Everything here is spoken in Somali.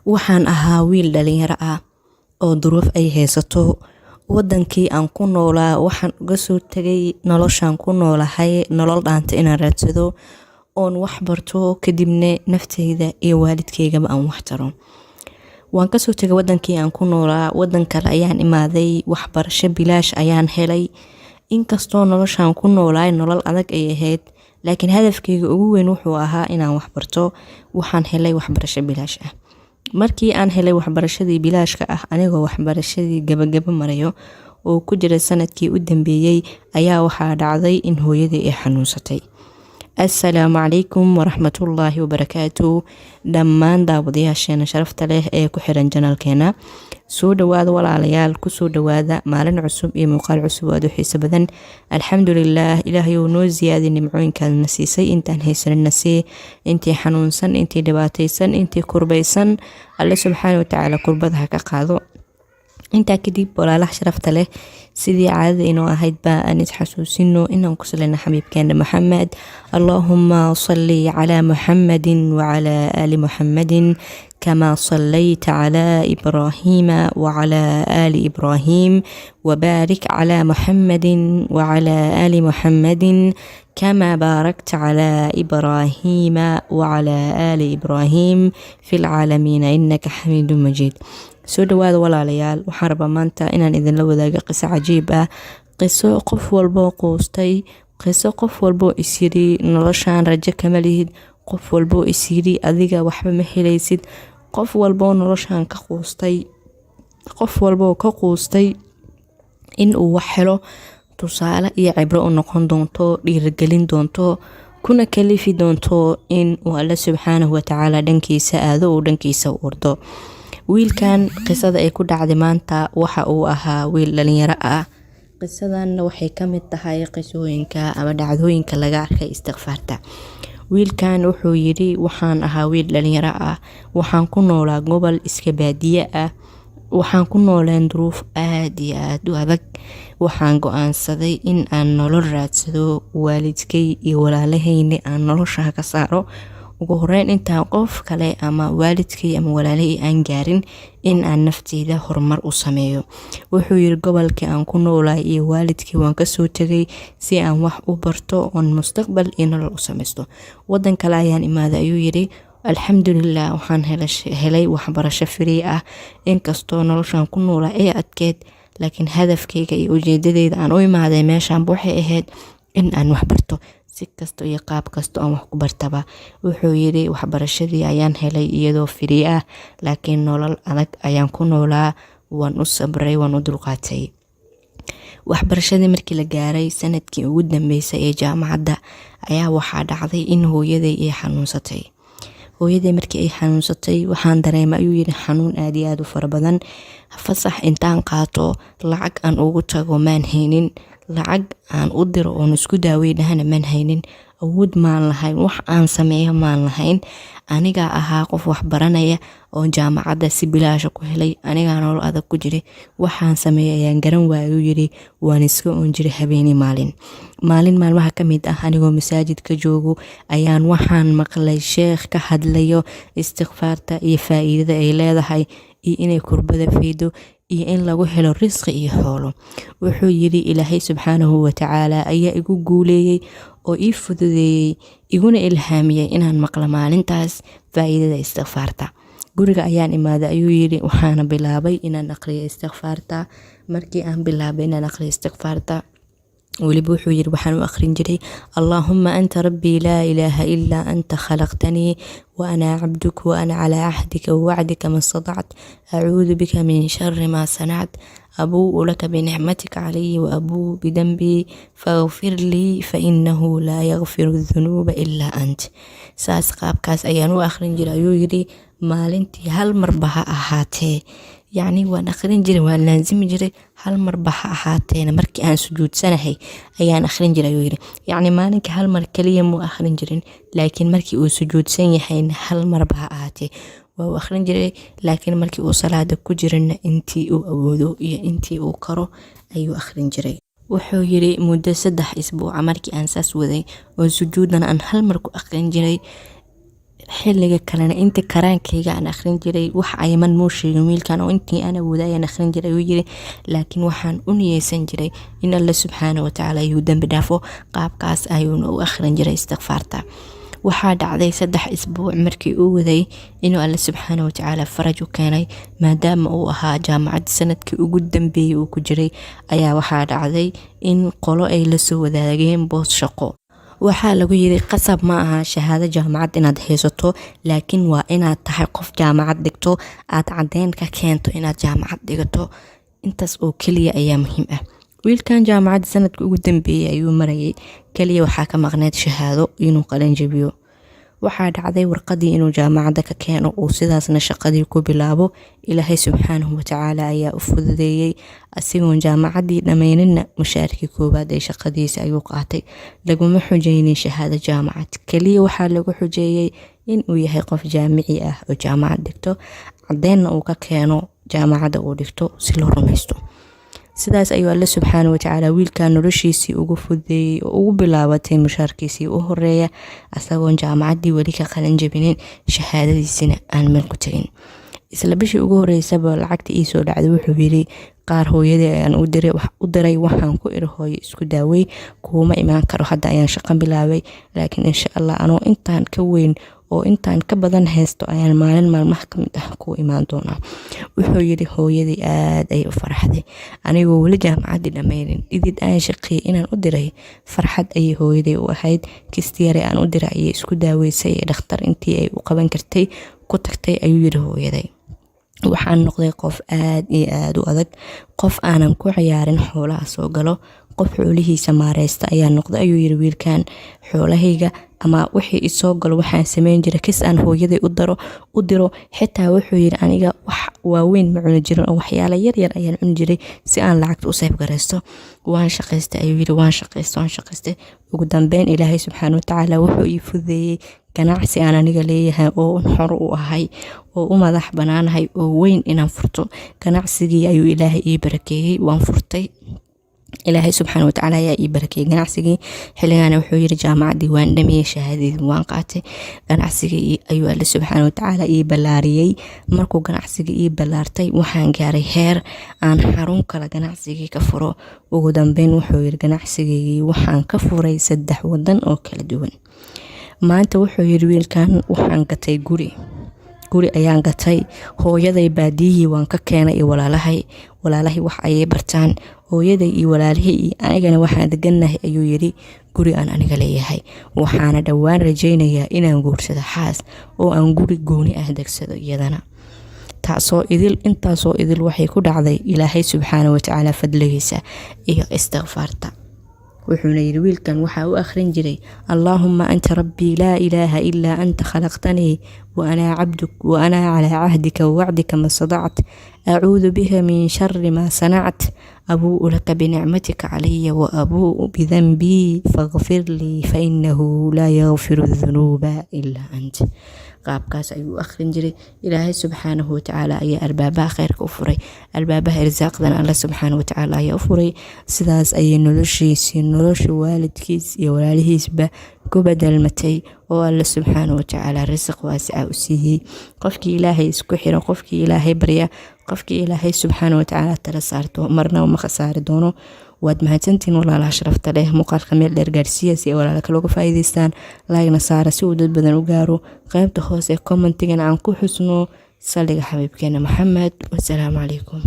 waxaan ahaa wiil dhalinyaro ah oo duruuf ay haysato. Wadankii aan ku noolaa waxaan uga soo tagay noloshaan ku noolahay nolol dhaanta inaan raadsado oon wax barto kadibna nafteyda iyo waalidkeygaba aan wax taro. Waan ka soo tagay wadankii aan ku noolaa, wadan kale ayaan imaaday, waxbarasho bilaash ayaan helay. Inkastoo noloshaan ku noolaay nolol adag ay ahayd, laakiin hadafkeyga ugu weyn wuxuu ahaa inaan wax barto. Waxaan helay waxbarasho bilaash ah. Markii aan helay waxbarashadii bilaashka ah anigoo waxbarashadii gabagaba marayo oo ku jira sanadkii u dambeeyay ayaa waxaa dhacday in hooyadii ay xanuunsatay. Assalaamu calaykum waraxmatullaahi wabarakaatuh. Dhammaan daawadayaasheena sharafta leh ee ku xiran janaalkeena, soo dhawaada walaalayaal, ku soo dhawaada maalin cusub iyo muuqaal cusub oo xiiso badan. Alxamdulillaah, ilaahay uu noo ziyaadiyay nimcooyinkaada na siisay, intaan haysanina sii, intii xanuunsan, intii dhibaataysan, intii kurbaysan, alle subxaanahu wa tacaala kurbadaha ka qaado. intaa kadib walaalaha sharafta leh, sidii caadada inoo ahayd baa aan isxasuusino inaan ku saleyno xabiibkeena Maxamed. Allahumma salli ala Muhammadin wa ala ali Muhammadin kama sallaita ala Ibrahima wa ala ali Ibrahim wa barik ala Muhammadin wa ala ali Muhammadin كما باركت على إبراهيم وعلى آل إبراهيم في العالمين إنك حميد مجيد. soo dhawaada walaalayaal, waxaan rabaa maanta inaan idinla wadaago qiso cajiib ah, qiso qof walbo qoostay, qiso qof walbo isyiri noloshaan rajo kama lihid, qof walbo isyiri adiga waxba ma helaysid, qof walbo noloshaan ka qoostay, qof walbo ka qoostay in uu wax helo, tusaale iyo cibro u noqon doonto, dhiirigelin doonto, kuna kalifi doonto in uu Alle subxaanahu wa tacaala dhankiisa aado oo dhankiisa u ordo. wiilkan qisada ay ku dhacday maanta waxa uu ahaa wiil dhalinyaro ah. qisadan waxay ka mid tahay qisooyinka ama dhacdooyinka laga arkay istighfaarta. wiilkan wuxuu yiri waxaan ahaa wiil dhalinyaro ah, waxaan ku noolaa gobol iska baadiye ah, waxaan ku nooleen duruuf aad iyo aad u adag. waxaan go'aansaday in aan nolol raadsado, waalidkay iyo walaalahayna aan nolosha ka saaro. ugu horeyn intaan qof kale ama waalidkay ama walaalahey aan gaarin in aan nafteyda horumar u sameeyo. wuxuu yiri gobolkii aan ku noolaa iyo waalidkay waan ka soo tagay si aan wax u barto oon mustaqbal iyo nolol u sameysto. wadan kale ayaan imaaday ayuu yiri. alxamdulillaah, waxaan helay waxbarasho free ah. inkastoo noloshaan ku noolaa ee adkeed, laakiin hadafkeyga iyo ujeedadeyda aan u imaaday meeshaan waxay ahayd in aan wax barto, si kasto iyo qaab kasto aan wax ku bartaba. wuxuu yiri waxbarashadii ayaan helay iyadoo free ah, laakiin nolol adag ayaan ku noolaa, waan u sabray, waan u dulqaatay. waxbarashadii markii la gaaray sanadkii ugu dambeysay ee jaamacadda ayaa waxaa dhacday in hooyaday ay xanuunsatay. hooyaday markii ay xanuunsatay waxaan dareemay ayuu yiri xanuun aad iyo aad u fara badan. fasax intaan qaato lacag aan ugu tago maan haynin, lacag aan u diro oon isku daaweynahana maan haynin, awood maan lahayn, wax aan sameeyo maan lahayn. aniga ahaa qof wax baranaya oo jaamacadda si bilaasha ku helay, aniga nolol adag ku jiray, waxaan sameeyay ayaan garan waayay ayuu yiri. waan iska oon jiray habeenii maalin maalmaha ka mid ah anigoo masaajidka joogo ayaan waxaan maqlay sheekh ka hadlayo istighfaarta iyo faa'iidada ay leedahay iyo inay kurbada faydo iyo in lagu helo risqi iyo xoolo. wuxuu yiri ilaahay subxaanahu wa tacaala ayaa igu guuleeyay oo ii fududeeyay, iguna ilhaamiyay inaan maqlo maalintaas faa'iidada istighfaarta. guriga ayaan imaaday ayuu yiri, waxaana bilaabay inaan aqriyo istighfaarta. markii aan bilaabay inaan aqriyo istighfaarta weliba wuxuu yiri waxaan u aqrin jiray Allahumma anta rabbi laa ilaaha illaa anta khalaqtanii wa ana cabduka wa ana calaa cahdika wa wacdika ma statactu acuudu bika min sharri maa sanactu abuu'u laka binicmatika calayya wa abuu'u bidanbii faghfir lii fa innahu laa yaghfiru dhunuuba illaa ant. saas qaabkaas ayaan u aqrin jiray ayuu yiri. maalintii hal marba ha ahaatee, yacni waan aqrin jiray, waan laazimi jiray, hal marba ha ahaateena markii aan sujuudsanahay ayaan aqrin jiray ayuu yiri. yacni maalinka hal mar kaliya muu aqrin jirin, laakiin markii uu sujuudsan yahayna hal marba ha ahaatee waa uu aqrin jiray. laakiin markii uu salaada ku jirana intii uu awoodo iyo intii uu karo ayuu aqrin jiray. wuxuu yiri muddo 3 isbuuc markii aan saas waday oo sujuudana aan hal mar ku aqrin jiray, xilliga kalena inta karaankayga aan akhrin jiray wax ayman muu sheegin wiilkan oo intii ana wadayaan akhrin jiray uu yiri laakiin waxaan u niyeysan jiray in alla subxaanahu wa tacaala uu dambi dhaafo qaabkaas ayuuna u akhrin jiray istighfaarta waxaa dhacday 3 isbuuc markii uu waday inuu alla subxaanahu wa tacaala faraj u keenay maadaama uu ahaa jaamacad sanadkii ugu dambeeyay uu ku jiray ayaa waxaa dhacday in qolo ay la soo wadaageen boos shaqo waxaa lagu yiri qasab ma aha shahaado jaamacad inaad haysato laakiin waa inaad tahay qof jaamacad dhigto aad cadeyn ka keento inaad jaamacad dhigato intaas oo kaliya ayaa muhiim ah wiilkan jaamacad sanadkii ugu dambeeyay ayuu marayay kaliya waxaa ka maqneed shahaado inuu qalin jabiyo waxaa dhacday warqadii inuu jaamacada ka keeno oo sidaasna shaqadii ku bilaabo ilaahay subxaanahu wa tacaala ayaa u fududeeyay asigoon jaamacadii dhammaynina mushaarkii koowaad ee shaqadiisa ayuu qaatay laguma xujeynin shahaado jaamacad kaliya waxaa lagu xujeeyay inuu yahay qof jaamici ah oo jaamacad dhigto cadeynna uu ka keeno jaamacada uu dhigto si loo rumaysto sidaas ayuu alla subxaanahu wa tacaala wiilkan noloshiisii ugu fududeeyay oo ugu bilaabatay mushaarkiisii u horeeya asagoon jaamacadii weli ka qalin jabinin shahaadadiisina aan meel ku tagin isla bishii ugu horeysaba lacagta ii soo dhacday wuxuu yiri qaar hooyadii ayaan u diray waxaan ku iri hooyo isku daaway kuma imaan karo hadda ayaan shaqo bilaabay laakiin insha Allah anoo intaan ka weyn oo intaan ka badan haysto ayaan maalin maalmaha kamid ah ku imaan doonaa wuxuu yiri hooyadii aad ay u faraxday anigoo wali jaamacadii dhammaynin idid aan shaqeeyay inaan u diray farxad ay hooyadii u ahayd kistiyare aan u diray ay isku daaweysay dhakhtar intii ay u qaban kartay ku tagtay ayuu yiri hooyaday waxaan noqday qof aad iyo aad u adag qof aanan ku ciyaarin xoolaha soo galo qof xoolihiisa maareysta ayaa noqday ayuu yiri wiilkan xoolahayga ama wixii isoo galo waxaan sameyn jiray kis aan hooyaday u diro xitaa wuxuu yiri aniga wax waaweyn ma cuni jirin oo waxyaalo yar yar ayaan cuni jiray si aan lacagta u sayb gareysto waan shaqaystay ayuu yiri waan shaqaystay ugu dambeyn ilaahay subxaanahu wa tacaala wuxuu ii fududeeyay ganacsi aan aniga leeyahay oo xor u ahay oo u madax banaanahay oo weyn inaan furto ganacsigii ayuu ilaahay ii barakeeyay waan furtay ilaahay subxaanahu wa tacaala ayaa ii barakeeyay ganacsigii xilligaana wuxuu yiri jaamacadii waan dhammeeyay shahaadadii waan qaatay ganacsigii ayuu alla subxaanahu wa tacaala ii balaariyay markuu ganacsigii ii balaartay waxaan gaaray heer aan xarun kala ganacsigii ka furo ugu dambeyn wuxuu yiri ganacsigii waxaan ka furay 3 wadan oo kala duwan maanta wuxuu yiri wiilkan waxaan gatay guri ayaan gatay hooyaday baadiyii waan ka keenay walaalahay wax ayay bartaan hooyaday iyo walaalihii anigana waxaan deganahay ayuu yiri guri aan aniga leeyahay waxaana dhawaan rajaynayaa inaan guursado xaas oo aan guri gooni ah degsado iyadana intaasoo idil waxay ku dhacday ilaahay subxaanahu wa tacaala fadligiisa iyo istighfaarta wuxuuna yiri wiilkan waxa uu akhrin jiray Allahumma anta rabbi la ilaha illa anta khalaqtani wa ana 'abduk wa ana 'ala 'ahdika wa wa'dika ma sada'at a'udhu bika min sharri ma sana'at abu'u laka bi ni'matika 'alayya wa abu'u bi dhanbi faghfir li fa innahu la yaghfiru dhunuba illa anta qaabkaas ayuu akhrin jiray ilaahay subxaanahu wa tacaala ayaa albaabaha khayrka u furay albaabaha irsaaqdan alla subxaanahu wa tacaala ayaa u furay sidaas ayay nolosha waalidkiis iyo walaalihiisba ku badalmatay oo alla subxaanahu wa tacaala risq waasica u siiyay qofkii ilaahay isku xiran qofkii ilaahay barya qofkii ilaahay subxaanahu wa tacaala tala saarto marna ma khasaari doono waad mahadsantiin walaalaha sharafta leh muuqaalka meel dheer gaarsiiya si walaala kale uga faa'iideystaan like-na saara si uu dad badan u gaaro qaybta hoose commentigan aan ku xusno saliga xabiibkeena Maxamed wassalaamu calaykum